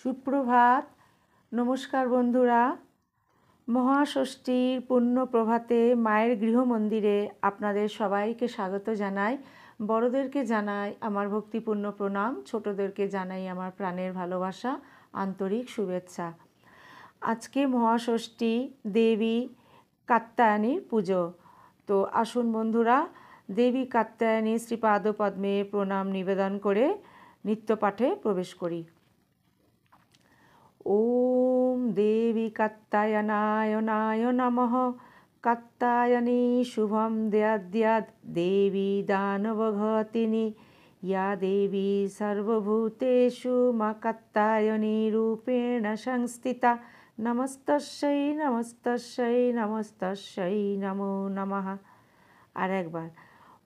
সুপ্রভাত। নমস্কার বন্ধুরা। মহাষষ্ঠীর পুণ্য প্রভাতে মায়ের গৃহমন্দিরে আপনাদের সবাইকে স্বাগত জানাই। বড়দেরকে জানাই আমার ভক্তিপূর্ণ প্রণাম, ছোটদেরকে জানাই আমার প্রাণের ভালোবাসা, আন্তরিক শুভেচ্ছা। আজকে মহাষষ্ঠী, দেবী কাত্যায়নীর পুজো। তো আসুন বন্ধুরা, দেবী কাত্যায়নী শ্রীপাদপদ্মে প্রণাম নিবেদন করে নিত্যপাঠে প্রবেশ করি। ওম দেবী কাত্যায়নায় নমঃ। কাত্যায়নী শুভম দেয়াদ্যাদ দেবী দানবঘাতিনী ইয়া দেবী সর্বভূতেষু মা কাত্যায়নী রূপেণ সংস্থিতা। নমস্তস্যৈ নমস্তস্যৈ নমস্তস্যৈ নমো নমঃ। আর একবার,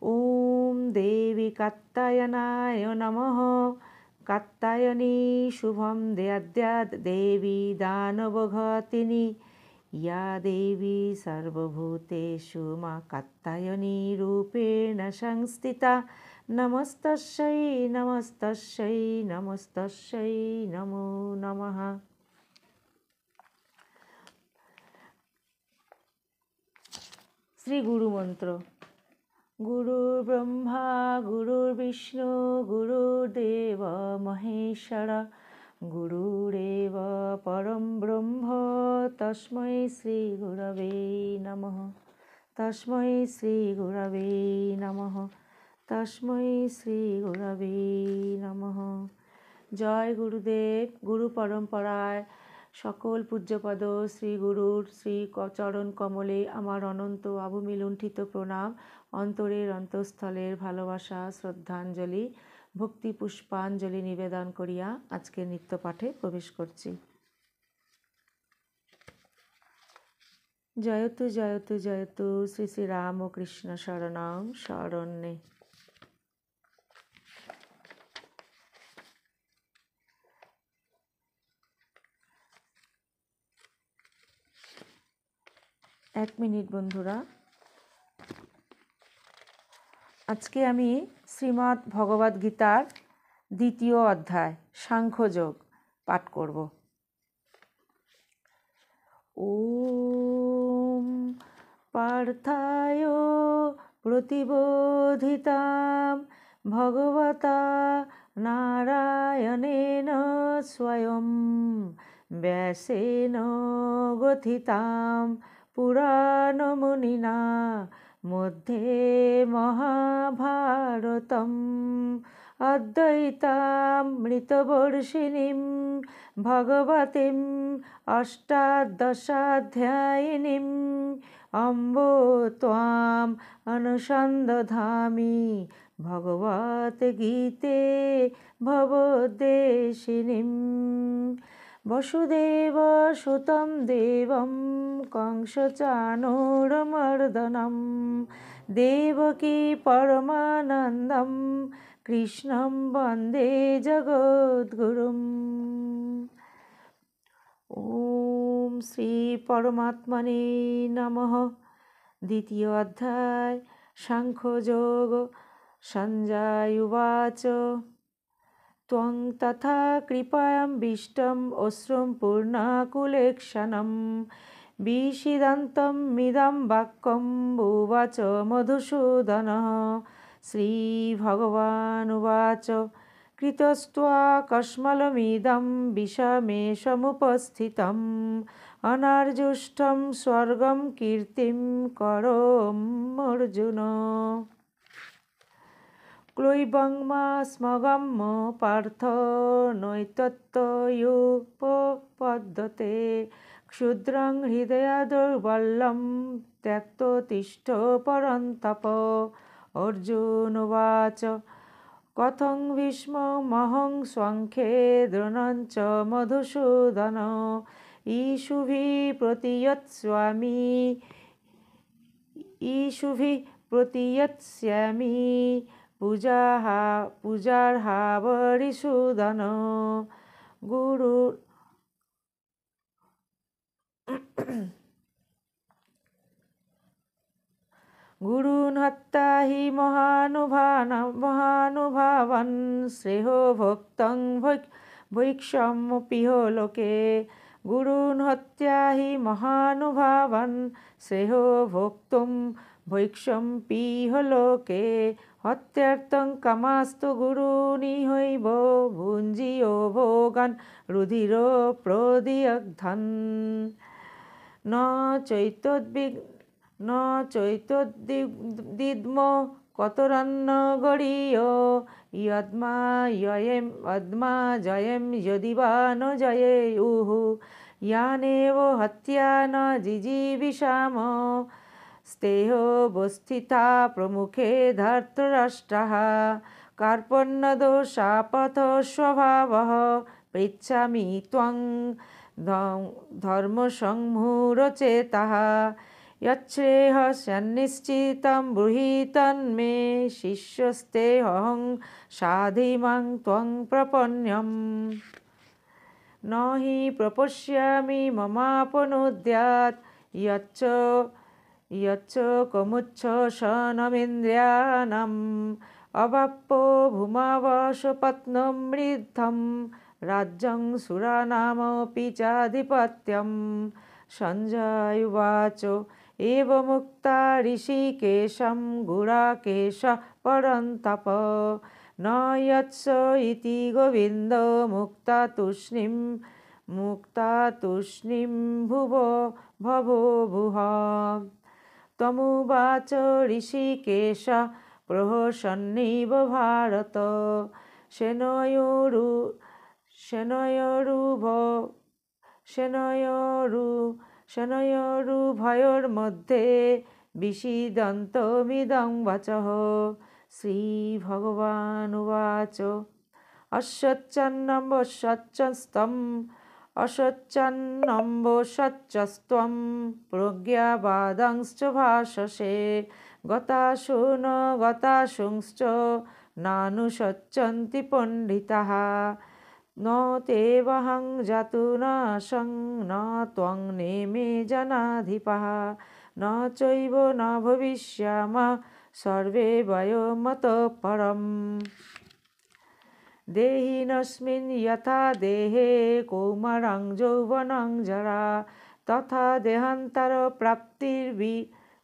ওম দেবী কাত্যায়নায় নমঃ। কাত্যায়নী শুভম দেয়াদ্যাদ দেবী দানবঘাতিনী ইয়া দেবী সর্বভূতেষু মা কাত্যায়নী রূপেণ সংস্থিতা। নমস্তস্যৈ নমস্তস্যৈ নমস্তস্যৈ নমো নমঃ। শ্রী গুরু মন্ত্র। গুরুর ব্রহ্মা গুরুর্বিষ্ণু গুরুর্দেব মহেশ্বর গুরুরেব পরম ব্রহ্ম তস্मै শ্রী গুরবে নমঃ। তস্मै শ্রী গুরবে নমঃ। তস্मै শ্রী গুরবে নমঃ। জয় গুরুদেব। গুরু পরম্পরায় সকল পূজ্যপদ শ্রী গুরুর শ্রী চরণ কমলে আমার অনন্ত আভূমি লুণ্ঠিত প্রণাম, অন্তরের অন্তঃস্থলের ভালোবাসা, শ্রদ্ধাঞ্জলি, ভক্তি পুষ্পাঞ্জলি নিবেদন করিয়া আজকে নিত্যপাঠে প্রবেশ করছি। জয়তু জয়তু জয়তু শ্রী শ্রী রামকৃষ্ণ শরণং শরণ্যে। এক মিনিট বন্ধুরা। আজকে আমি শ্রীমদ্ ভগবদ্গীতার দ্বিতীয় অধ্যায় সাংখ্যযোগ পাঠ করব। ওম পার্থায় প্রতিবোধিতাম ভগবতা নারায়ণেন স্বয়ং ব্যাসেন গ্রথিতাম পুরাণমুনিনা মধ্যে মহাভারতম অদ্বৈতামৃতবর্ষিণীম ভগবতীম অষ্টাদশাধ্যায়িনীম অম্ব ত্বাম অনুসন্দধামি ভগবদ্গীতে ভবদ্বেষিণীম। বসুদেব সুতম দেবম কংসচাণূরমর্দনম দেবকী পরমানন্দম কৃষ্ণম বন্দে জগদ্গুরুম। ওম শ্রী পরমাত্মনে নমঃ। দ্বিতীয় অধ্যায় সাংখ্যযোগ। সঞ্জয় উবাচ ত্বং তথা কৃপায়াম বিষ্টম অশ্রুম পূর্ণাকুলেক্ষণম বিষিদন্तं মিদং বাক্যম উবাচ মধুসূদনঃ। শ্রীভগবানুবাচ কৃতস্ত্বা কস্মলমিদং বিষমেষमुपस्थितम् অনার্যুষ্টং স্বর্গং কীর্তিং করোম্যর্জুন। ক্লৈবংমাস্মগম্য পার্থ নৈতত্ত্বয়োপপদ্যতে ক্ষুদ্রং হৃদয়া দৌর্বল্যং ত্যক্তোত্তিষ্ঠ পরন্তপ। অর্জুন উবাচ কথং ভীষ্মমহং সাংখ্যে দ্রোণং চ মধুসূদন ঈশুভিঃ প্রতীয়স্যামি পূজার্হাবরিসূদন। গুরুन् হত্যা হি মহানুভাবাन् শ্রেয়ো ভোক্তুং ভৈক্ষম্যপিহ লোকে গুরুन् হত্যা হি মহানুভাবাन् শ্রেয় ভোক্তুম ভৈক্ষম্পিহ লোকে হত্যার্থং কামাস্তু গুরুনিহৈব ভুঞ্জিও ভোগান রুধির প্রদিয়গ্ধন ন চৈতদ্বিদ্ম কতরন্ন গরীয় ইয়দ্মা জয়েম যদিবা ন জয়েয়ুঃ ইয়ানেব হত্যা ন জিজীবিষাম স্তেহবস্থিতা প্রমুখে ধর্তরাষ্ট্রः কার্পণ্যদোষাপথ স্বভাবः পৃচ্ছামি ত্বং ধর্মসংমূঢ়চেতাः यच्छ्रेयः ब्रूहि तन्मे शिष्यस्तेऽहं साधिमां त्वं प्रपन्नम् न हि प्रपश्यामि ममापनुद्यात् यच्च कमुच्छसनमिन्द्रियाणाम् अवाप्यो भूमावशपत्नं मृद्धं राज्यं सुराणामपि चाधिपत्यं सञ्जय उवाच एवमुक्ता ऋषिकेशं गुडाकेशः परन्तप न यत्स इति गोविन्दो मुक्ता तूष्णीं भवोभुः तमुवाच ऋषिकेश प्रहसन्निव भारत সেনয়োরুভয়োর্মধ্যে বিষীদন্তমিদং বচঃ শ্রীভগবানুবাচ অসচ্ছন্নম্বসচ্ছস্ত্বম প্রজ্ঞাবাদাংশ্চ ভাষসে গতাসু ন গতাসুংশ্চ নানুশচ্ছন্তি পণ্ডিতাঃ ন তেবহং জাতুনাসং ন ত্বং নেমে জনাধিপः ন চৈব ন ভবিষ্যামः সর্বে বয়মতঃ পরम् দেহিনস্মিन् যথা দেহে কৌমারং যৌবনং জরা তথা দেহান্তর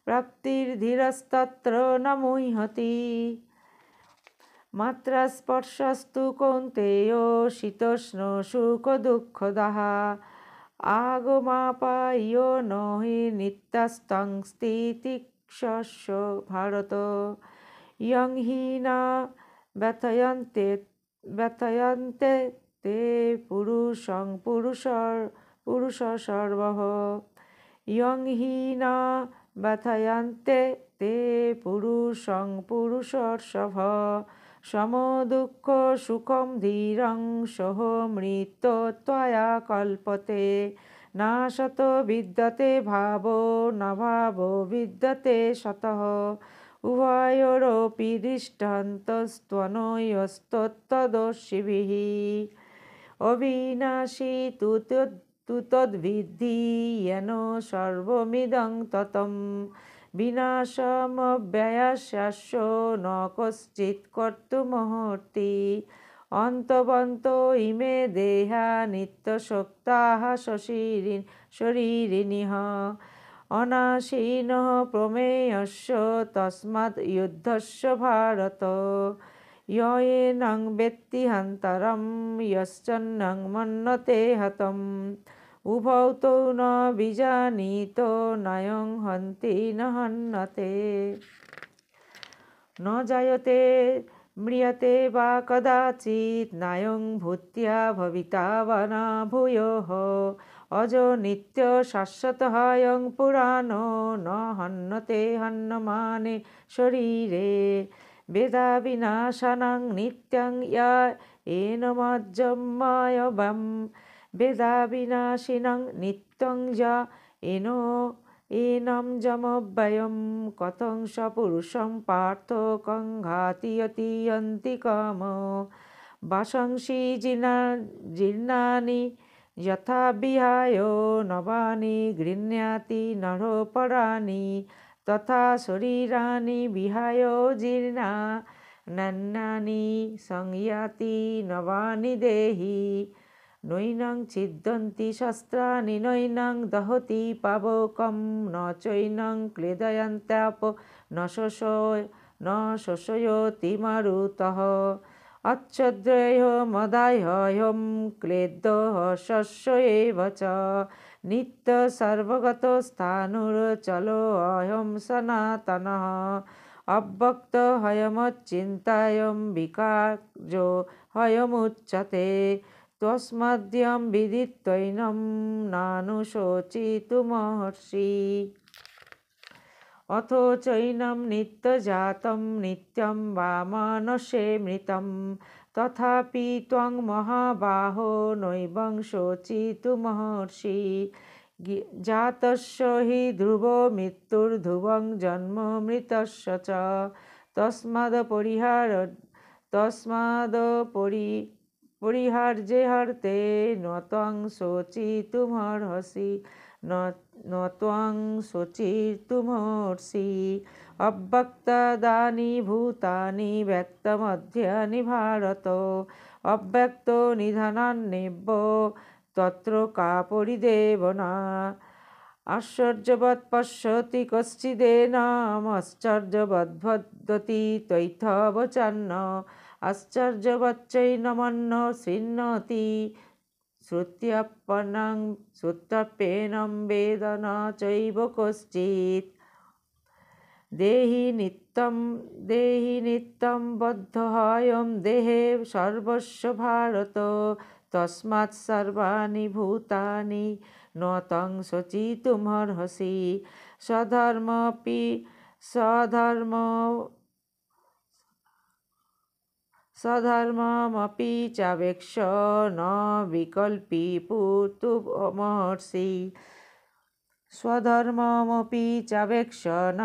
প্রাপ্তির্ধীরস্তত্র ন মুহ্যতি মাত্রাস্পর্শস্তু কৌন্তেয় শীতোষ্ণ সুখ দুঃখদাঃ আগমাপায়্য ন হি নিত্যস্তং স্থিতিক্ষস্য ভারত ইয়ং হি না ব্যথয়ন্তে তে পুরুষ সর্বঃ ইয়ং হি না ব্যথয়ন্তে তে পুরুষর্ষভঃ সমদুঃখ সুখম ধীরং সহ মৃত্যু ত্বয়া কল্পতে নাশত বিদ্যতে ভাবো ন ভাবো বিদ্যতে শতঃ উভয়োরপি দৃষ্টান্তস্ত্বনয়স্তত্তদর্শিভিঃ অবিনাশী তু তদ্বিদ্ধি येन সর্বমিদং ততম বিনাশমব্যয়াস্য ন কশ্চিৎ কর্তুমর্হতি অন্তবন্ত ইমে দেহা নিত্যশক্তাঃ শরীরিণীঃ অনাশীনঃ প্রমেয়স্য তস্মাৎ যুদ্ধস্য ভারত য়েনং বেত্তি হন্তরং যশ্চৈনং মন্যতে হতम् উভৌ তৌ ন বিজানীতো নায়ং হন্তি ন হন্যতে ন জায়তে ম্রিয়তে বা কদাচিৎ নায়ং ভূত্বা ভবিতা বা ন ভূয়ঃ অজো নিত্য শাশ্বতঃ অয়ং পুরাণো ন হন্যতে হন্যমানে শরীরে বেদা বিনাশানাং নিত্যং येनमजमयं বেদা বিনাশিনাং নিত্যং যা এনম যমব্যয়ম কথং স পুরুষং পার্থ কং ঘাতয়তি অন্তিকম বাশংসি জীর্ণানি যথা বিহায় নবানি গৃহ্ণাতি নরপরাণি তথা শরীরাণি বিহায় জীর্ণা নান্যানি সংয়াতি নবানি দেহি নৈনং ছিদ্যন্তি শস্ত্রাণি নৈনং দহতি পাবকম ন চৈনং ক্লেদয়ন্তাপ ন শোষয়তি মারুতঃ अच्छद्रयो मदाह्ययं क्लेदः शस्य एव च नित्यसर्वगतस्थाणुरचलोऽयं सनातनः अव्यक्तहयमच्चिन्तायं विकार्यो हयमुच्यते तस्माद्यं विदित्वैनं नानुशोचितुमर्हसि अथो चैनं नित्यजातं नित्यं वा मानसेमृतं तथापि त्वं महाबाहो नैवं शोचितुमर्हसि जातस्य हि ध्रुवो मृत्युर्ध्रुवं जन्म मृतस्य च तस्मादपरिहार्येऽर्थे न त्वं शोचितुमर्हसि न त्वं शोचितुमर्हसि अव्यक्तानि भूतानि व्यक्तमध्यानि भारत अव्यक्तो निधनान्येव तत्र का परिदेवना आश्चर्यवत् पश्यति कश्चिदेनामाश्चर्यवद्वदति त्वयैथवचान्न आश्चर्यवच्चैनमन्न शृणोति श्रुत्यप्येनं वेद न चैव कश्चित् देहि नित्यं बद्धोऽयं देहे सर्वस्य भारत तस्मात् सर्वाणि भूतानि न तं शोचितुमर्हसि स्वधर्ममपि चावेक्ष न विकल्पीभूतुमर्हसि स्वधर्ममपि चावेक्ष न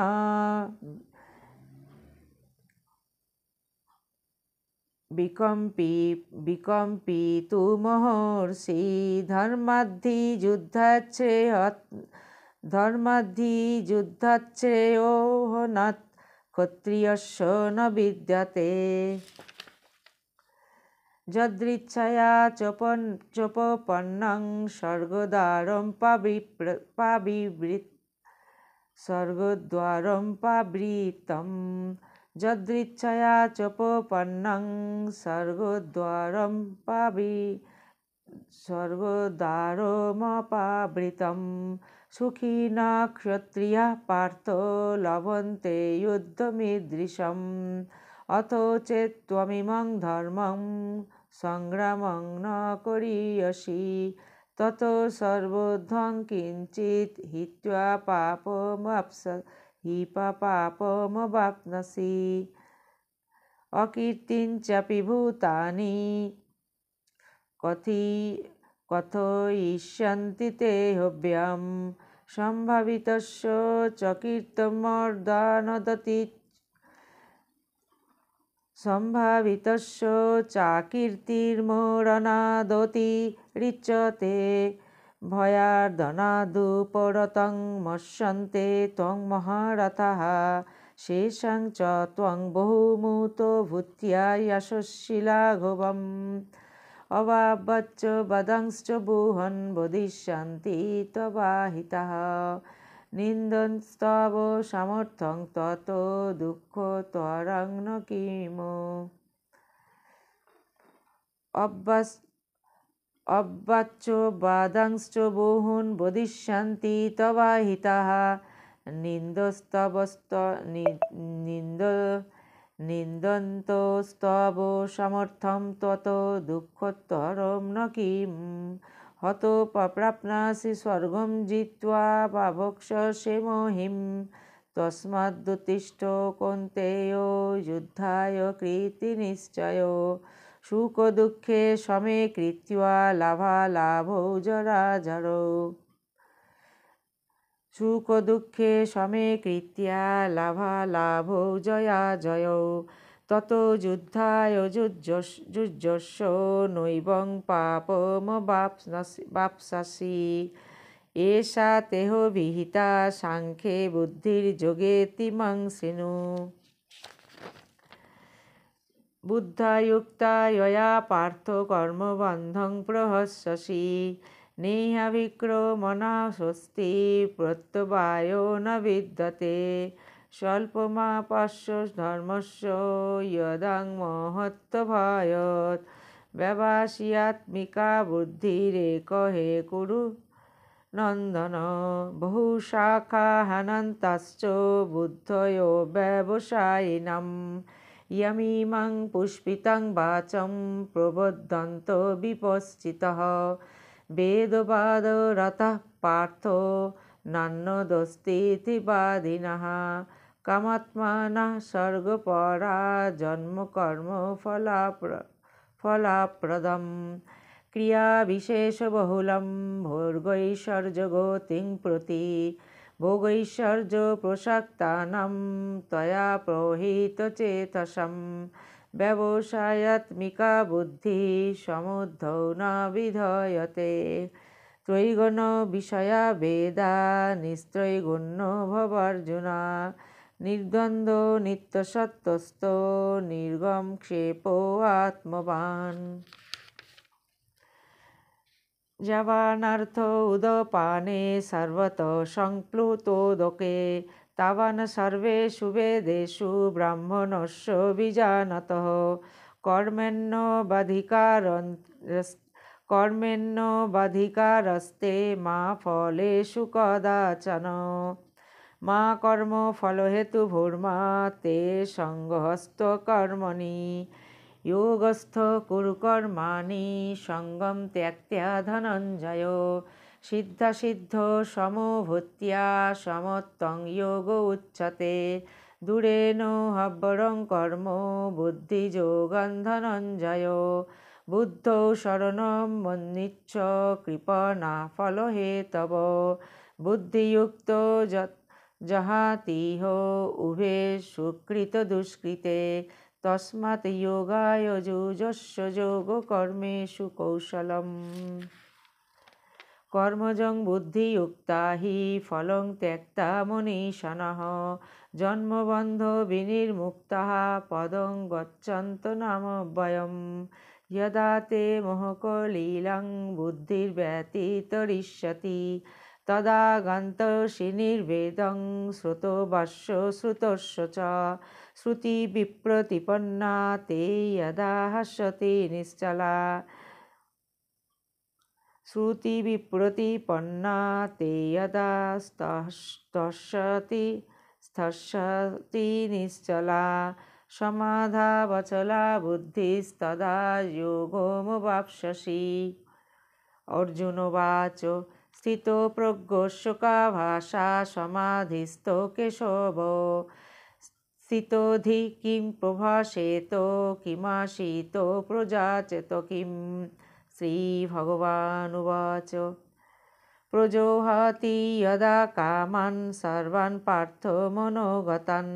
विकम्पीतुमर्हसि धर्माद्धियुद्धाच्छ्रेयो न क्षत्रियस्य न विद्यते यदृच्छया चोपपन्नं स्वर्गद्वारं पावृतं यदृच्छया चोपपन्नं स्वर्गद्वारमपावृतं सुखिनः क्षत्रियाः पार्थो लभन्ते युद्धमीदृशम् अथो चेत् त्वमिमं धर्मं संग्रामं न करिष्यसि ततो सर्वोर्ध्वं किञ्चित् हित्वा पापमवाप्स्यसि अकीर्तिं चापि भूतानि कथयिष्यन्ति ते हव्यं सम्भावितस्य च कीर्तिमर्दानदति सम्भावितस्य चाकीर्तिर्मरणादति रिच्यते भयार्दनादुपरतं मत्स्यन्ते त्वं महारथाः शेषं च त्वं बहुमुतो भूत्या यशस्वी लाघवम् अवावच्च वदंश्च बुहन् वदिष्यन्ति त्ववाहिताः निन्दन्तस्तव समर्थं ततो दुःखतरं न किमु अवाच्च वदंश्च बुहन् वदिष्यन्ति त्ववाहिताः निन्दन्तस्तव समर्थं ततो दुःखतरं न किम् हतोपप्राप्नोषि स्वर्गं जित्वा वावक्षसे महिं तस्मादुत्तिष्ठ कौन्तेय युद्धाय कृतिनिश्चयो सुखदुःखे समे कृत्वा लाभालाभौ जराजरौ सुखदुःखे समे कृत्या लाभालाभौ जयाजयौ ततो युद्धाय युज्यस्य नैवं पापमवाप्स्यसि एषा तेह विहिता साङ्ख्ये बुद्धिर्योगे तीमं शृणु বুদ্ধায়ুক্তা ইয়া পার্থ কর্মবন্ধং প্রহস্যসি নেহাভিক্রমণা স্বস্তি প্রত্যবায়ো ন বিদ্যতে স্বল্পমাপস্য ধর্মস্য যদাং মহত্ত্বভয়ৎ ব্যবসায়াত্মিকা বুদ্ধিরেক হে কুরু নন্দন বহুশাখা হনন্তাশ্চ বুদ্ধয়ো ব্যবসায়িনাম यमीमं पुष्पितं वाचं प्रबोधन्तो विपश्चितः वेदवादरतः पार्थो नान्यदस्तीति वादिनः कामात्मनः सर्गपरा जन्मकर्म फलाप्रदं क्रियाविशेषबहुलं भोगैश्वर्यगतिं प्रति भोगैश्वर्य प्रसक्तानां त्वया प्रहितचेतसं व्यवसायात्मिका बुद्धिः समुद्धौ न विधीयते त्रैगुण विषया वेदा निस्त्रैगुण्यो भवार्जुन निर्द्वन्द्वो नित्यसत्त्वस्थो निर्गमक्षेपो आत्मवान् जवानर्थ उदपाने सर्वतः संप्लुतोदके तावान् सर्वेषु वेदेषु ब्राह्मणस्य विजानतः कर्मेण्येवाधिकारस्ते मा फलेषु कदाचन मा कर्मफलहेतुर्मा ते सङ्गस्तकर्मणि योगस्थ कुरु कर्माणि सङ्गं त्यक्त्वा धनञ्जय सिद्धसिद्ध समभूत्या समत्वं योग उच्यते दूरेण हव्वरं कर्म बुद्धियोगं धनञ्जय बुद्धौ शरणं मन्निच्छ कृपणा फलहेतव बुद्धियुक्तो जहातिह उभे सुकृतदुष्कृते तस्मात् योगाय युजस्व योगकर्मेषु कौशलम् कर्मजं बुद्धियुक्ता हि फलं त्यक्ता मनीषिणः जन्मबन्ध विनिर्मुक्ताः पदं गच्छन्तो नामव्ययम् यदा ते मोहकलीलं बुद्धिर्व्यतितरिष्यति तदा गन्तसि निर्वेदं श्रुतो वश्य श्रुतस्य च श्रुतिविप्रतिपन्ना ते यदा हसति निश्चला श्रुतिविप्रतिपन्ना ते यदा स्थस्यति निश्चला समाधावचला बुद्धिस्तदा योगमवाप्स्यसि अर्जुनोवाच स्थितो प्रज्ञस्य का भाषा समाधिस्थो केशव स्थितोऽधि किं प्रभाषेत किमासीतो प्रजाचेत किं श्रीभगवानुवाच प्रजोहति यदा कामान् सर्वान् पार्थ मनोगतान्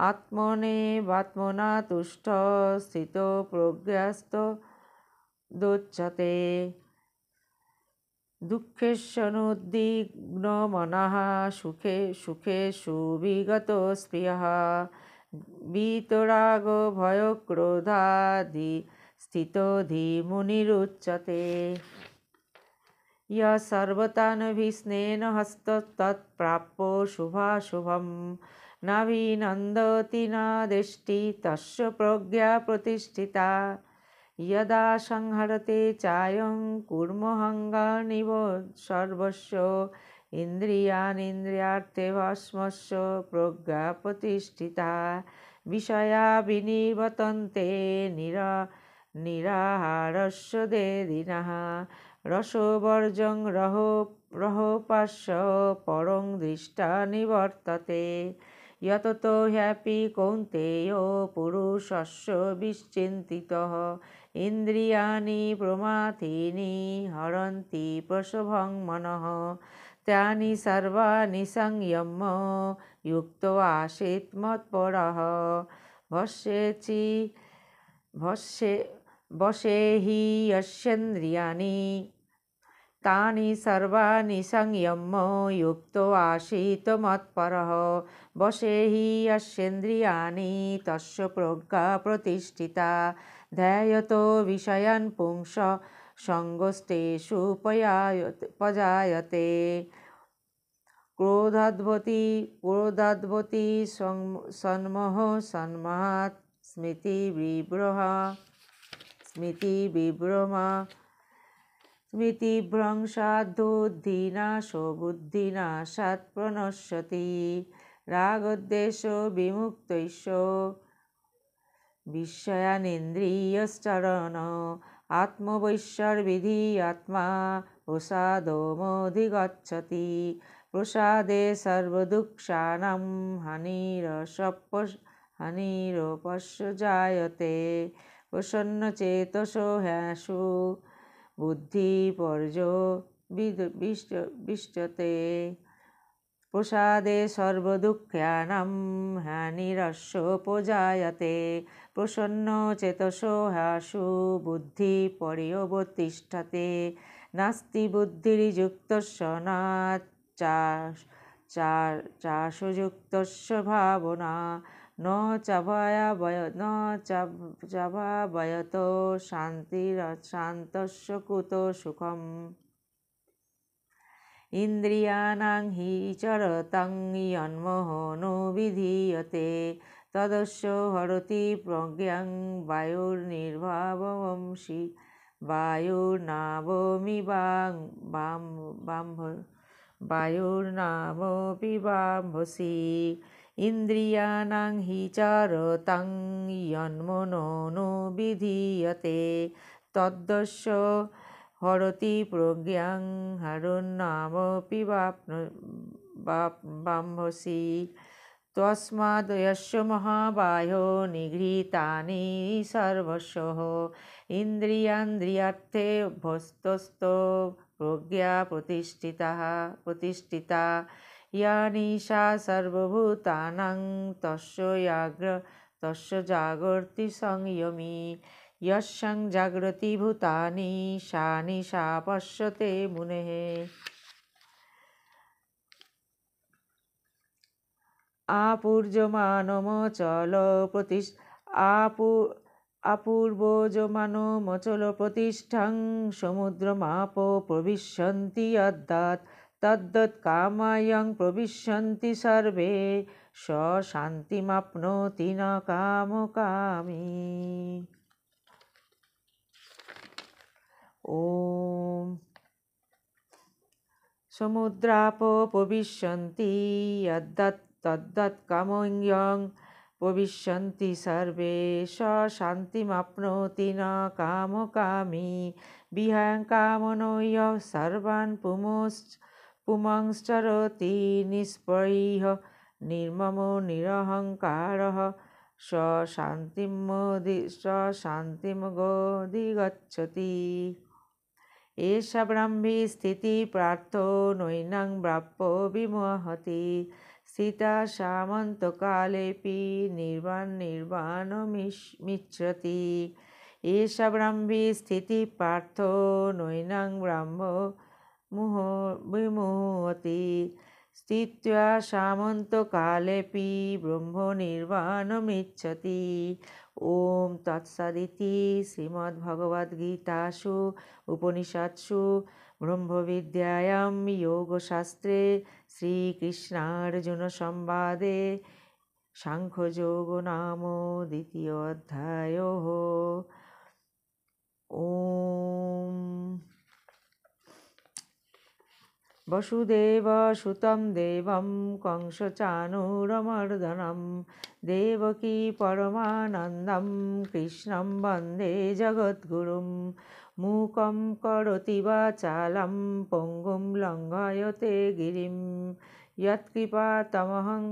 आत्मनेवात्मना तुष्टः स्थितो प्रज्ञस्तदोच्यते दुःखेषनुद्विग्नमनः सुखेषु विगतो स्पृहः वीतरागो भयक्रोधादि स्थितो धीमुनिरुच्यते यः सर्वतानभिस्नेन हस्ततत्प्राप्यो शुभाशुभं नाभिनन्दति न दृष्टि तस्य प्रज्ञा प्रतिष्ठिता यदा संहरते चायं कूर्मोऽहङ्गानिव सर्वस्य इन्द्रियाणीन्द्रियार्थे भस्मस्य प्रज्ञा प्रतिष्ठिता विषया विनिवर्तन्ते निराहारस्य देदिनः रसोवर्जं रहोपास्य परं दृष्टा निवर्तते यततो ह्यपि कौन्तेय पुरुषस्य विश्चिन्तितः इन्द्रियाणि प्रमाथीनि हरन्ति प्रसभं मनः तानि सर्वाणि संयम्य युक्तो आसीत् मत्परः वशे हि यस्येन्द्रियाणि तानि सर्वाणि संयम्य युक्तो आसीत् मत्परः वशे हि यस्येन्द्रियाणि तस्य प्रज्ञा प्रतिष्ठिता ध्यायतो विषयान् पुंसः सङ्गस्तेषु पजायते क्रोधाद्भवति सन्मोहात् स्मृतिभ्रंशाद्धुद्धिनाशो बुद्धिनाशात् प्रणश्यति रागद्वेषो विमुक्तैश्च विषयानिन्द्रियश्चरण आत्मवैश्वर्विधीयात्मा प्रसादोमधिगच्छति प्रसादे सर्वदुःखानां हानिरपश्यजायते प्रसन्नचेतसो ह्याशु बुद्धिपर्यविष्टते प्रसादे सर्वदुःखानां हानिरस्योपजायते प्रसन्नचेतसो ह्याशु बुद्धिपर्यवतिष्ठते नास्ति बुद्धिर्युक्तस्य न चाशुयुक्तस्य भावना न चाभावयतो शान्तस्य कुतो सुखम् इन्द्रियाणां हि चरतां यन्मोहो विधीयते तदस्य हरति प्रज्ञां वायुर्नावोऽपि वाम्भसि इन्द्रियाणां हि चरतां यन्मनो विधीयते तद्दस्य हरति प्रज्ञां हरुन्नावोऽपि वाम्भसि तस्माद् यस्य महाबाहो निगृहीतानि सर्वशः इन्द्रियान्द्रियार्थे अभ्यस्तस्तो प्रज्ञा प्रतिष्ठिता या निशा सर्वभूतानां तस्य जागर्ति संयमी यस्यां जागृति भूतानि सा निशा पश्यते मुनेः अपूर्वोजमानमचल प्रतिष्ठां समुद्रमापो प्रविशन्ति यद्दत् तद्दत् कामायं प्रविशन्ति सर्वे स शान्तिमाप्नोति न कामकामी। ॐ समुद्रापो प्रविशन्ति यद्दत् तद्दत् कामयं प्रविशन्ति सर्वे स शान्तिमाप्नोति न कामकामी विहाय कामनो यः सर्वान् पुमांश्चरति निःस्पृहः निर्ममो निरहङ्कारः स शान्तिमधिगच्छति एषा ब्रह्मी स्थितिः प्रार्थो नैनं प्राप्यो विमोहति स्थिता सामन्तकालेऽपि निर्वाणमिच्छति एषा ब्रह्मी स्थितिः प्रार्थो नैनं ब्रह्मो विमोहति स्थित्वा सामन्तकालेऽपि ब्रह्मनिर्वाणमिच्छति। ॐ तत्सदिति श्रीमद्भगवद्गीतासु उपनिषत्सु ब्रह्मविद्यायां योगशास्त्रे श्रीकृष्णार्जुनसंवादे साङ्ख्ययोगो नाम द्वितीयोऽध्यायः। ॐ वसुदेवसुतं देवं कंसचाणूरमर्दनं देवकी परमानन्दं कृष्णं वन्दे जगद्गुरुं मूकं करोति वाचालं पङ्गुं लङ्घयते गिरिं यत्कृपातमहं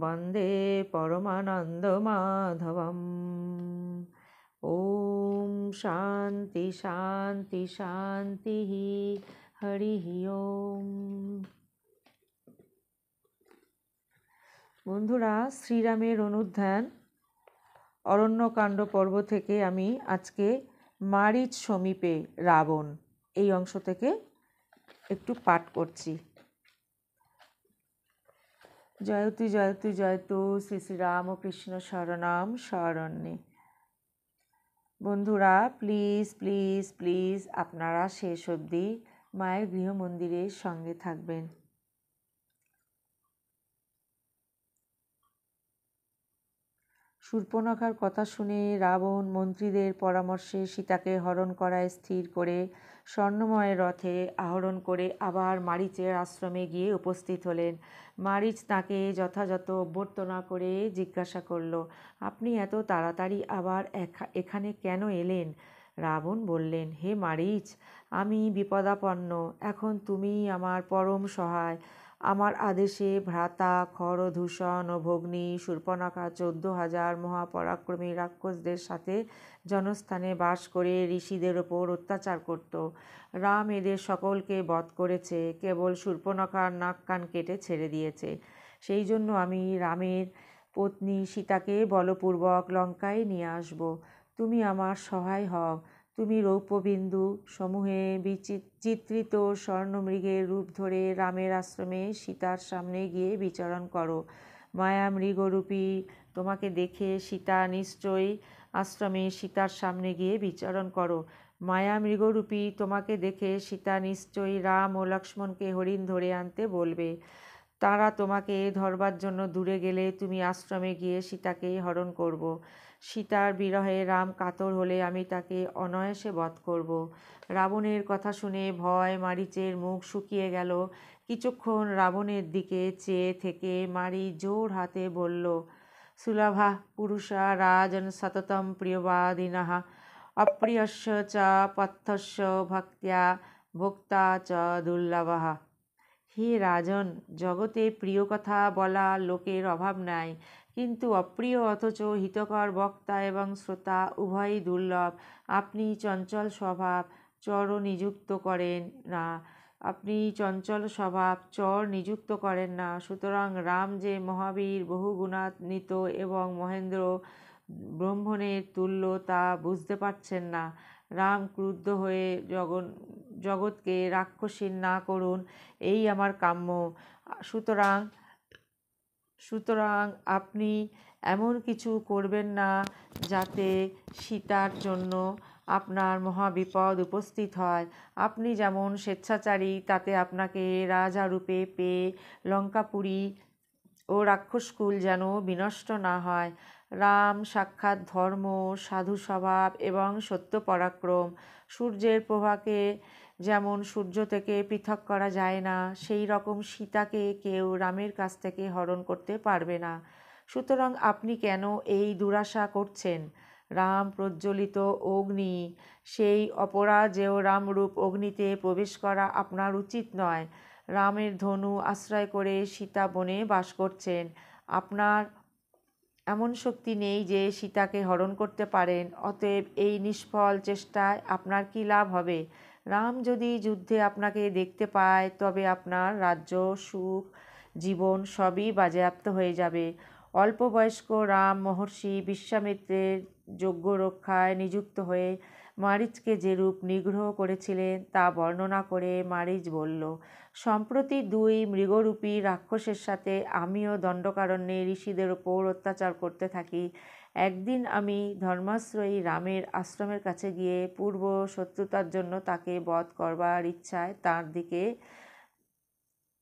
वन्दे परमानन्दमाधवम्। ॐ शान्ति शान्ति शान्तिः हरिः ओम। বন্ধুরা, শ্রীরামের অনুধ্যান অরণ্যকাণ্ড পর্ব থেকে আমি আজকে মারিচ সমীপে রাবণ এই অংশ থেকে একটু পাঠ করছি। জয়তু জয়তু জয়তু শ্রী শ্রী রামকৃষ্ণ শরণাম শরণ্যে। বন্ধুরা, প্লিজ প্লিজ প্লিজ আপনারা শেষ অবধি মায়ের গৃহমন্দিরের সঙ্গে থাকবেন। শূর্পণখার কথা শুনে রাবণ মন্ত্রীদের পরামর্শে সীতাকে হরণ করায় স্থির করে স্বর্ণময় রথে আরোহণ করে আবার মারীচের আশ্রমে গিয়ে উপস্থিত হলেন। মারীচ তাঁকে যথাযথ অভ্যর্থনা করে জিজ্ঞাসা করল, আপনি এত তাড়াতাড়ি আবার এখানে কেন এলেন? রাবণ বললেন, হে মারীচ, আমি বিপদাপন্ন, এখন তুমি আমার পরম সহায়। আমার আদেশে ভ্রাতা খরদূষণ ও ভগ্নী শূর্পণখা 14,000 মহাপরাক্রমী রাক্ষসদের সাথে জনস্থানে বাস করে ঋষিদের ওপর অত্যাচার করত। রাম এদের সকলকে বধ করেছে, কেবল শূর্পণখার নাক কান কেটে ছেড়ে দিয়েছে। সেই জন্য আমি রামের পত্নী সীতাকে বলপূর্বক লঙ্কায় নিয়ে আসব। তুমি আমার সহায় হও। তুমি রৌপ্যবিন্দু সমূহে চিত্রিত স্বর্ণমৃগের রূপ ধরে রামের আশ্রমে সীতার সামনে গিয়ে বিচরণ করো। মায়া মৃগরূপী তোমাকে দেখে সীতা নিশ্চয়ই আশ্রমে সীতার সামনে গিয়ে বিচরণ করো। মায়া মৃগরূপী তোমাকে দেখে সীতা নিশ্চয়ই রাম ও লক্ষ্মণকে হরিণ ধরে আনতে বলবে। তারা তোমাকে ধরবার জন্য দূরে গেলে তুমি আশ্রমে গিয়ে সীতাকে হরণ করব। সীতার বিরহে রাম কাতর হলে আমি তাকে অনায়াসে বধ করব। রাবণের কথা শুনে ভয় মারীচের মুখ শুকিয়ে গেল। কিছুক্ষণ রাবণের দিকে চেয়ে থেকে মারী জোর হাতে বলল, সুলভা পুরুষা রাজন সততম প্রিয়বাদিনঃ অপ্রিয়স্য চ পথ্যস্য ভক্ত্যা ভোক্তা চ দুর্লভঃ। হে রাজন, জগতে প্রিয় কথা বলা লোকের অভাব নাই, কিন্তু অপ্রিয় অথচ হিতকর বক্তা এবং শ্রোতা উভয়ই দুর্লভ। আপনি চঞ্চল স্বভাব, চরও নিযুক্ত করেন না। সুতরাং রাম যে মহাবীর, বহুগুণান্বিত এবং মহেন্দ্র ব্রহ্মণের তুল্য তা বুঝতে পারছেন না। রাম ক্রুদ্ধ হয়ে জগৎকে রাক্ষসীন না করুন, এই আমার কাম্য। সুতরাং আপনি এমন কিছু করবেন না যাতে সীতার জন্য আপনার মহাবিপদ উপস্থিত হয়। আপনি যেমন স্বেচ্ছাচারী, তাতে আপনাকে রাজারূপে পেয়ে লঙ্কাপুরী ও রাক্ষসকুল যেন বিনষ্ট না হয়। রাম সাক্ষাৎ ধর্ম, সাধু স্বভাব এবং সত্য পরাক্রম। সূর্যের প্রভাকে যেমন সূর্য থেকে পৃথক করা যায় না, সেই রকম সীতাকে কেউ রামের কাছ থেকে হরণ করতে পারবে না। সুতরাং আপনি কেন এই দুরাশা করছেন? রাম প্রজ্বলিত অগ্নি, সেই অপরাজেয় রামরূপ অগ্নিতে প্রবেশ করা আপনার উচিত নয়। রামের ধনু আশ্রয় করে সীতা বনে বাস করছেন। আপনার এমন শক্তি নেই যে সীতাকে হরণ করতে পারেন। অতএব এই নিষ্ফল চেষ্টায় আপনার কী লাভ হবে? রাম যদি যুদ্ধে আপনাকে দেখতে পায়, তবে আপনার রাজ্য, সুখ, জীবন সবই বাজেয়াপ্ত হয়ে যাবে। অল্পবয়স্ক রাম মহর্ষি বিশ্বামিত্রের যজ্ঞ রক্ষায় নিযুক্ত হয়ে মারীচকে যেরূপ নিগ্রহ করেছিলেন তা বর্ণনা করে মারীচ বলল, সম্প্রতি 2 মৃগরূপী রাক্ষসের সাথে আমিও দণ্ডকারণ্যে ঋষিদের ওপর অত্যাচার করতে থাকি। একদিন আমি ধর্মাশ্রয়ী রামের আশ্রমের কাছে গিয়ে পূর্ব শত্রুতার জন্য তাকে বধ করবার ইচ্ছায়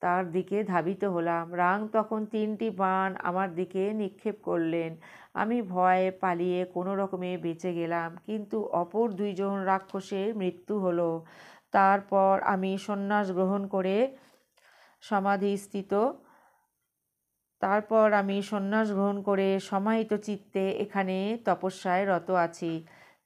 তার দিকে ধাবিত হলাম। রাম তখন 3টি বাণ আমার দিকে নিক্ষেপ করলেন। আমি ভয়ে পালিয়ে কোনো রকমে বেঁচে গেলাম, কিন্তু অপর 2 জন রাক্ষসের মৃত্যু হলো। তারপর আমি সন্ন্যাস গ্রহণ করে সমাহিত চিত্তে এখানে তপস্যায় রত আছি।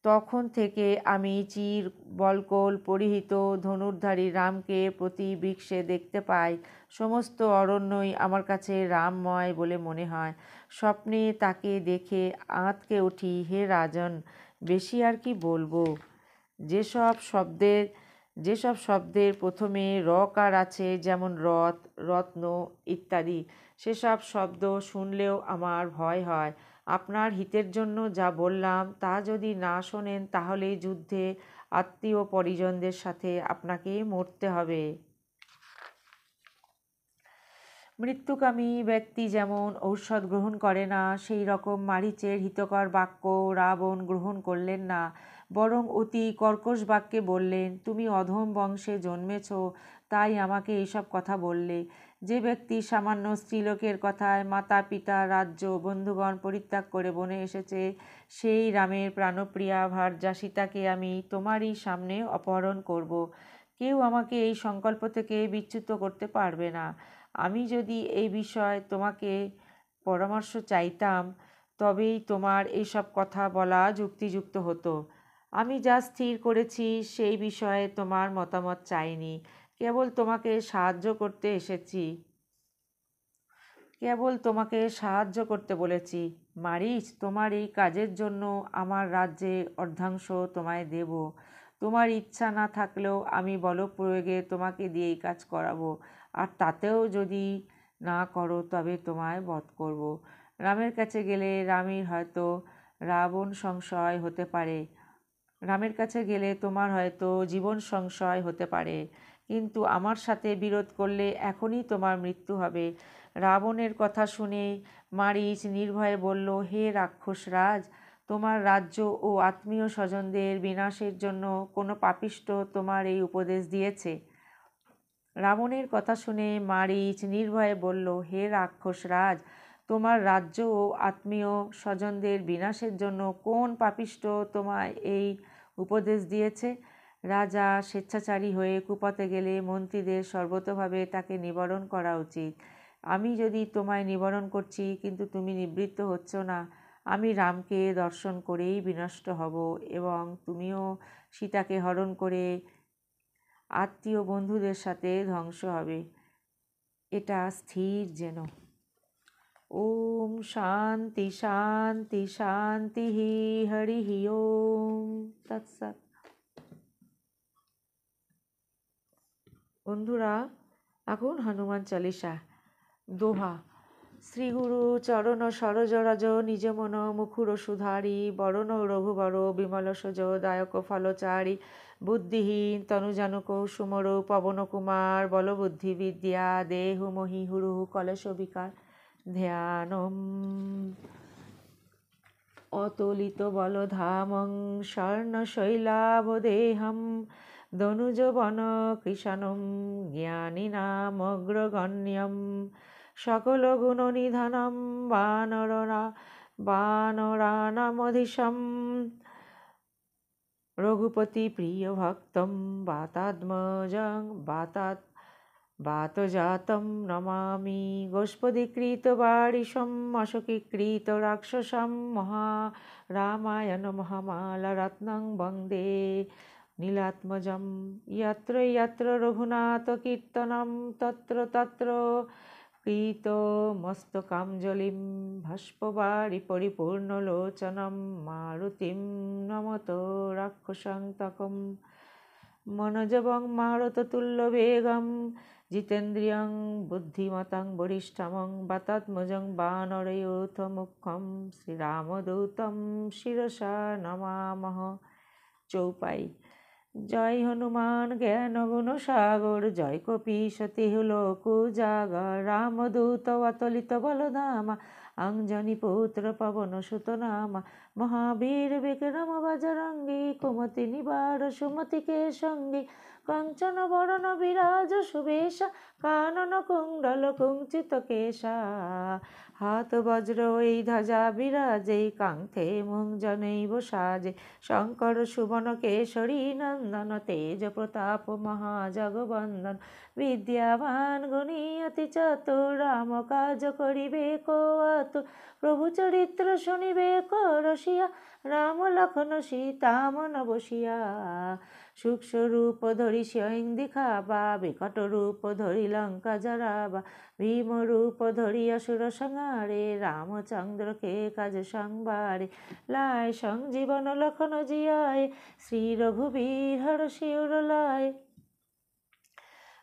তখন থেকে আমি চির বল্কল পরিহিত ধনুর্ধারী রামকে প্রতি বৃক্ষে দেখতে পাই। সমস্ত অরণ্যই আমার কাছে রামময় বলে মনে হয়। স্বপ্নে তাকে দেখে আঁতকে উঠি। হে রাজন, বেশি আর কি বলবো? যেসব শব্দের প্রথমে রকার আছে, যেমন রথ, রত্ন ইত্যাদি, সেসব শব্দ শুনলেও আমার ভয় হয়। আপনার হিতের জন্য যা বললাম তা যদি না শোনেন তাহলে যুদ্ধে আত্মীয় পরিজনদের সাথে আপনাকে মরতে হবে। মৃত্যুকামী ব্যক্তি যেমন ঔষধ গ্রহণ করে না, সেই রকম মারীচের হিতকর বাক্য রাবণ গ্রহণ করলেন না, বরং অতি কর্কশ বাক্যে বললেন, তুমি অধম বংশে জন্মেছ, তাই আমাকে এইসব কথা বললে। যে ব্যক্তি সামান্য স্ত্রীলোকের কথায় মাতা পিতা রাজ্য বন্ধুগণ পরিত্যাগ করে বনে এসেছে, সেই রামের প্রাণপ্রিয়া ভার্যা সীতাকে আমি তোমারই সামনে অপহরণ করব। কেউ আমাকে এই সংকল্প থেকে বিচ্যুত করতে পারবে না। আমি যদি এই বিষয়ে তোমাকে পরামর্শ চাইতাম, তবেই তোমার এইসব কথা বলা যুক্তিযুক্ত হতো। আমি যা স্থির করেছি সেই বিষয়ে তোমার মতামত চাইনি, কেবল তোমাকে সাহায্য করতে এসেছি, কেবল তোমাকে সাহায্য করতে বলেছি। মারিচ, তোমার এই কাজের জন্য আমার রাজ্যের অর্ধাংশ তোমায় দেব। তোমার ইচ্ছা না থাকলেও আমি বলপ্রয়োগে তোমাকে দিয়ে এই কাজ করাবো, আর তাতেও যদি না করো তবে তোমায় বধ করব। রামের কাছে গেলে রামের হয়তো রাবণ সংশয় হতে পারে, রামের কাছে গেলে তোমার হয়তো জীবন সংশয় হতে পারে, কিন্তু আমার সাথে বিরোধ করলে এখনই তোমার মৃত্যু হবে। রাবণের কথা শুনে মারীচ নির্ভয়ে বলল, হে রাক্ষসরাজ, তোমার রাজ্য ও আত্মীয় স্বজনদের বিনাশের জন্য কোনো পাপিষ্ঠ তোমার এই উপদেশ দিয়েছে? রাবণের কথা শুনে মারীচ নির্ভয়ে বলল, হে রাক্ষসরাজ, তোমার রাজ্য ও আত্মীয় স্বজনদের বিনাশের জন্য কোন পাপিষ্ঠ তোমায় এই উপদেশ দিয়েছে? রাজা স্বেচ্ছাচারী হয়ে কুপথে গেলে মন্ত্রীদের সর্বতোভাবে তাকে নিবারণ করা উচিত। আমি যদি তোমায় নিবারণ করছি কিন্তু তুমি নিবৃত্ত হচ্ছ না, আমি রামকে দর্শন করেই বিনষ্ট হব, এবং তুমিও সীতাকে হরণ করে আত্মীয় বন্ধুদের সাথে ধ্বংস হবে। এটা স্থির যেন। ওম শান্তি শান্তি শান্তি হরি ওম তৎসৎ। বন্ধুরা, এখন হনুমান চালিসা দোহা। শ্রীগুরু চরণ সরোজ রজ নিজ মন মুখুর সুধারি, বরণ রঘুবর বিমল সজ দায়ক ফলচারী, বুদ্ধিহীন তনুজানুক সুমর পবন কুমার, বলবুদ্ধি বিদ্যা দেহু মহি হুরু কলশ বিকার ধ্যানম। অতুলিত বলধামং স্বর্ণশৈলাবদেহম, দনুজবন কৃষাণম জ্ঞানিনামগ্রগণ্যম, সকল গুণনিধানম বানরানামধীশম, রঘুপতি প্রিয় ভক্তম বাতাত্মজং বাতজাতম নমামি, গোষ্পদীকৃত বারিশম অশোকীকৃত রাক্ষসম, মহারামায়ণ মহামালা রত্নং বন্দে নীলাত্মজম। যত্র যত্র রঘুনাথ কীর্তনম তত্র তত্র কৃত মস্তকাঞ্জলিম, ভাস্পবারি পরিপূর্ণলোচনম মারুতিম নমত রাক্ষসান্তকম। মনোজবং মারুততুল্য বেগম, জিতেন্দ্রিয়ং বুদ্ধিমতাং বরিষ্ঠমং, বাতাত্মজং বানরയൂথ মুখ্যম, শ্রীরামদূতম শিরসা নমামহ। চৌপাই। জয় হনুমান জ্ঞান গুণ সাগর, জয় কপীশতি লোক উজাগর, রামদূত অতুলিত বলধামা, অঞ্জনি পুত্র পবন সুত নামা, মহাবীর বিক্রম বজরঙ্গী, কুমতি নিবার সুমতি কে সঙ্গী, কাঞ্চন বরণ বিরাজ সুবেশা, কানন কুণ্ডল কুঞ্চিত কেশা, হাত বজ্র এই ধ্বজা বিরাজে, কাঙ্ক্ষে মুঞ্জনৈব সাজে, শঙ্কর সুবন কেশরী নন্দন, তেজ প্রতাপ মহাজগবন্দন, বিদ্যাবান গুণী অতি চতুর, রাম কাজ করিবে কো আতুর, প্রভু চরিত্র শুনিবে কো রসিয়া, রাম লক্ষণ সীতা মন বসিয়া, সূক্ষ্ম রূপ ধরি স্বয়ং দেখাবা, বিকট রূপ ধরি লঙ্কা জরাবা, ভীম রূপ ধরি অসুর সংহারে, রামচন্দ্রকে কাজ সংবারে, লায় সংজীবন লক্ষণ জিয়ায়, শ্রী রঘুবীর হর শিউর লায়।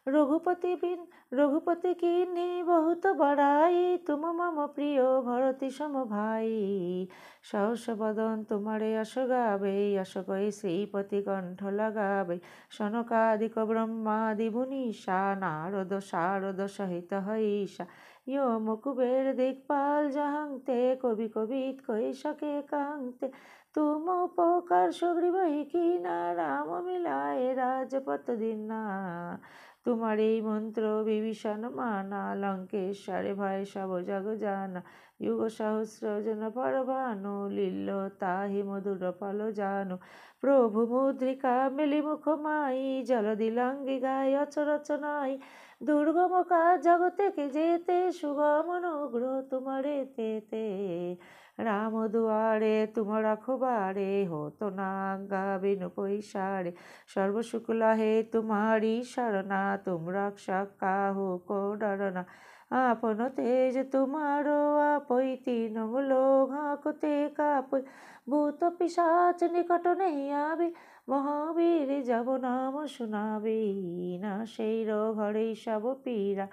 रघुपति कीन्ही बहुत बड़ाई, तुम मम प्रिय भरती सम भाई। सहस बदन तुम्हारे यश गावे, यश गई श्रीपति कंठ लगावे। सनकादिक ब्रह्मादि मुनीषा, नारद शारद सहित हईषा। यम कुबेर दिक्पाल जहांते, कवि कवित कही सके कहते। तुम उपकार सुग्रीव कीना, राम मिलाए राजपथ दीना। তোমার এই মন্ত্র বিভীষণ মানা, লঙ্কেশ্বরে ভয় সব জগ জানা। যুগ সহস্র জন পরবানো, লীল তাহি মধুর ফল জানো। প্রভু মুদ্রিকা মেলি মুখ মাই, জলদি লাঙ্গি গায় অচরচনাই। দুর্গম কাজ জগতে কে যেতে, সুগম অনুগ্রহ তোমারে তেতে। রাম দুয়ারে তুম রাখবারে, হতো না আজ্ঞা বিनु পৈসারে। सर्वसुख लाहे तुम्हारी शरणा, तुम रक्षक काहू को डरना। आपन तेज तुम्हारो आपै, तीनों लोग हाँकते कापै। भूत पिशाच निकट नहीं आवे, महावीर जब नाम सुनावे। ना शेर घरे सब पीरा,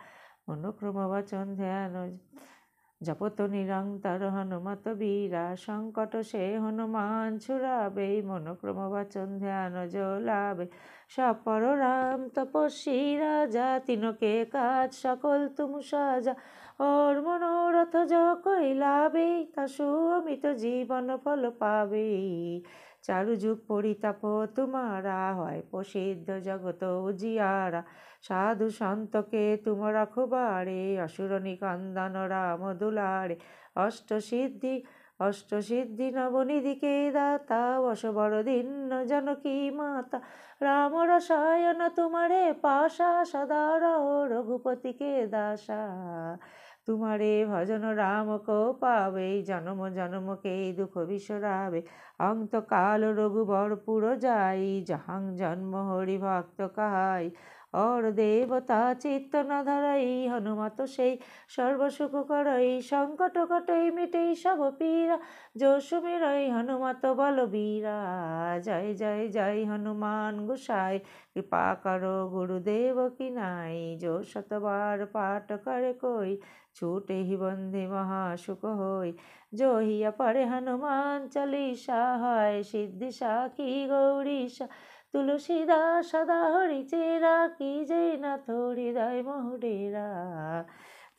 मनोक्रम वचन ध्यान। जपत निरंतर हनुमत बीरा, संकट से हनुमान छुड़ावे। मनोक्रम वचन ध्यान जो लावे। सब पर राम तपस्वी राजा, तीनों के काज सकल तुम साजा। और मनोरथ जो कोई लावे, तासु अमित जीवन फल पावे। चारु जुग परिताप तुम्हारा, হয় প্রসিদ্ধ জগত উজিয়ারা। साधु संत के तुम रखबारे, असुर निकंदन राम दुलारे। अष्ट सिद्धि नवनिधि के दाता, वशवर दीन जानकी माता। राम रसायन तुम्हारे पाशा, सदा रहो रघुपति के दासा। तुम्हारे भजन राम को पावे, जन्म जन्म के दुख बिसरावे। अंत काल रघुबर पुर जाई, जहाँ जन्म हरि भक्त कहाई। और देवता चित्त न धरई, हनुमत से सर्वसुख करई। संकट कटई मिटई सब पीरा, जो सुमिरई हनुमत बलबीरा। जय जय जय हनुमान गोसाई, कृपा करो गुरुदेव की नाई। जो शतबार पाठ करे कोई, छूटे ही बंधे महासुख होई। जो हिया पढ़े हनुमान चालीसा, है सिद्धि साखी गौरीशा। तुलसीदास सदा हरि चेरा, की जय नाथ हृदय मोहडेरा।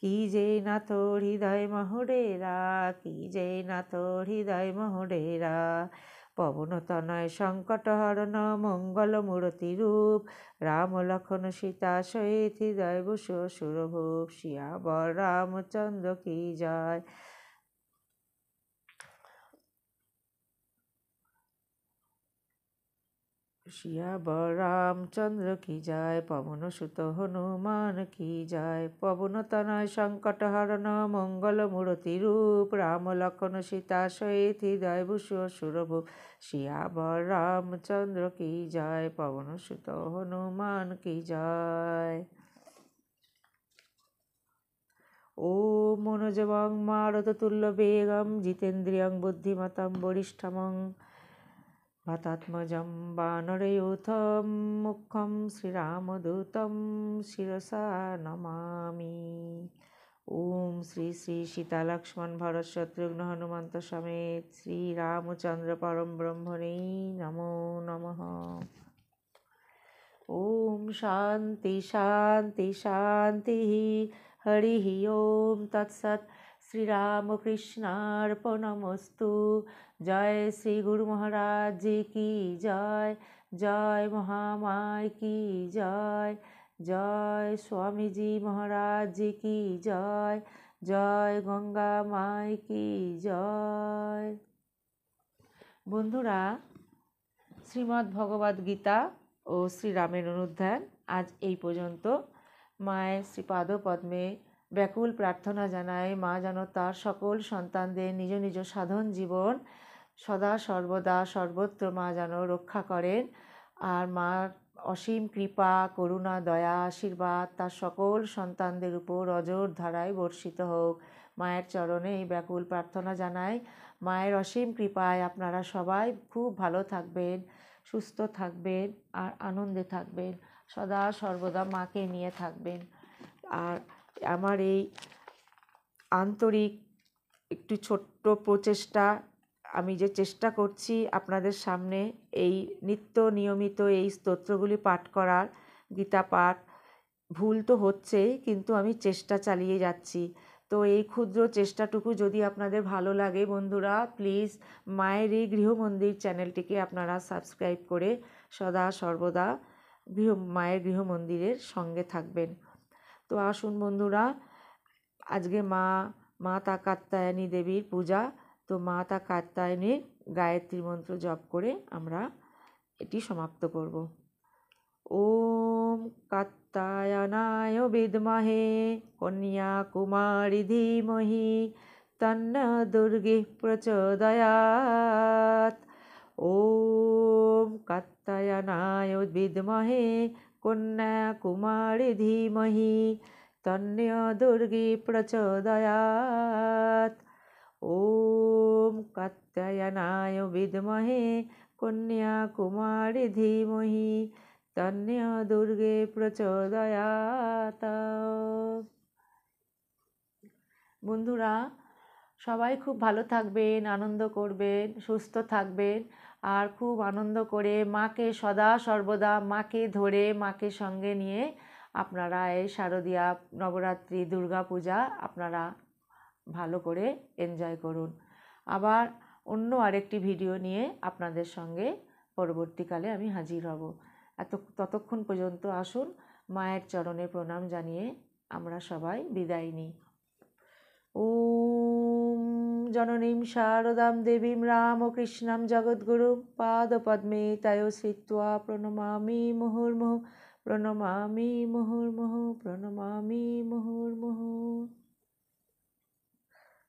की जय नाथ हृदय मोहडेरा, की जय नाथ हृदय मोहडेरा। पवन तनय संकट हरण, मंगल मूर्ति रूप। राम लखन सीता सहित हृदय बसु सुरभूप। सियावर रामचंद्र की जय। सियावर रामचंद्र की जय। पवन सुत हनुमान की जय। पवन तनय संकट हरण, मंगल मूर्ति रूप। राम लखन सीता सहित हृदय बसु सुरभूप। सियावर रामचंद्र की जय। पवन सुत हनुमान की जय। ओम मनोजवं मारुततुल्यवेगं, जितेन्द्रियं बुद्धिमतं वरिष्ठं। वातात्मजं वानरयूथं, मुख्यं श्रीरामदूतं शिरसा नमामि। ओम श्री श्री सीता लक्ष्मण भरत शत्रुघ्न हनुमंत समेत श्री रामचंद्र परम ब्रह्मणे नमो नमः। ओम शांति शांति शांति। हरि ओम तत्सत। श्री रामकृष्णार्पणमस्तु। जय श्री गुरु महाराज जी की जय। जय महामाय की जय। जय स्वामी जी महाराज जी की जय। जय गंगा माई की जय। বন্ধুরা, শ্রীমদ্ ভগবদ গীতা ও শ্রীরামের অনুধ্যান আজ এই পর্যন্ত। মায়ের শ্রীপাদ পদ্মে ব্যাকুল প্রার্থনা জানায়, মা যেন তার সকল সন্তানদের নিজ নিজ সাধন জীবন সদা সর্বদা সর্বত্র মা যেন রক্ষা করেন। আর মার অসীম কৃপা করুণা দয়া আশীর্বাদ তার সকল সন্তানদের উপর অজর ধারায় বর্ষিত হোক। মায়ের চরণে এই ব্যাকুল প্রার্থনা জানাই। মায়ের অসীম কৃপায় আপনারা সবাই খুব ভালো থাকবেন, সুস্থ থাকবেন আর আনন্দে থাকবেন। সদা সর্বদা মাকে নিয়ে থাকবেন। আর আমার এই আন্তরিক একটু ছোট্ট প্রচেষ্টা, আমি যে চেষ্টা করছি আপনাদের সামনে এই নিয়মিত এই স্তোত্রগুলি পাঠ করার, গীতা পাঠ, ভুল তো হচ্ছেই, কিন্তু আমি চেষ্টা চালিয়ে যাচ্ছি। তো এই ক্ষুদ্র চেষ্টাটুকু যদি আপনাদের ভালো লাগে বন্ধুরা, প্লিজ মায়ের এই গৃহমন্দির চ্যানেলটিকে আপনারা সাবস্ক্রাইব করে সদা সর্বদা মায়ের গৃহমন্দিরের সঙ্গে থাকবেন। তো আসুন বন্ধুরা, আজকে মাতা কাত্যায়নী দেবীর পূজা। তো মাতা কাত্যায়নীর গায়ত্রী মন্ত্র জপ করে আমরা এটি সমাপ্ত করব। ওম কাত্যায়নায় বিদ্মহে কন্যাকুমারী ধীমহি তন্ন দুর্গে প্রচোদয়াৎ। ওম কাত্যায়নায় বিদ্মহে কন্যাকুমারী ধীমহি তন্ন দুর্গে প্রচোদয়াৎ। ওম কাত্যায়নায় বিদ্মহে কন্যাকুমারী ধীমহি তন্ন দুর্গে প্রচোদয়াৎ। বন্ধুরা, সবাই খুব ভালো থাকবেন, আনন্দ করবেন, সুস্থ থাকবেন, আর খুব আনন্দ করে মাকে সদা সর্বদা মাকে ধরে মাকে সঙ্গে নিয়ে আপনারা এই শারদীয়া নবরাত্রি দুর্গা পূজা আপনারা ভালো করে এনজয় করুন। আবার অন্য আরেকটি ভিডিও নিয়ে আপনাদের সঙ্গে পরবর্তীকালে আমি হাজির হব। ততক্ষণ পর্যন্ত আসুন মায়ের চরণে প্রণাম জানিয়ে আমরা সবাই বিদায় নিই। ওম জননীম শারদাম দেবীম রামকৃষ্ণম জগদ্গুরুম পাদপদ্মে তয়ো শ্রিত্বা প্রণমামি মুহুর্মুহু, প্রণমামি মুহুর্মুহু, প্রণমামি মুহুর্মুহু।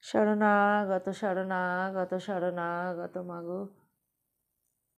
শরণাগত শরণাগত শরণাগত মাগো।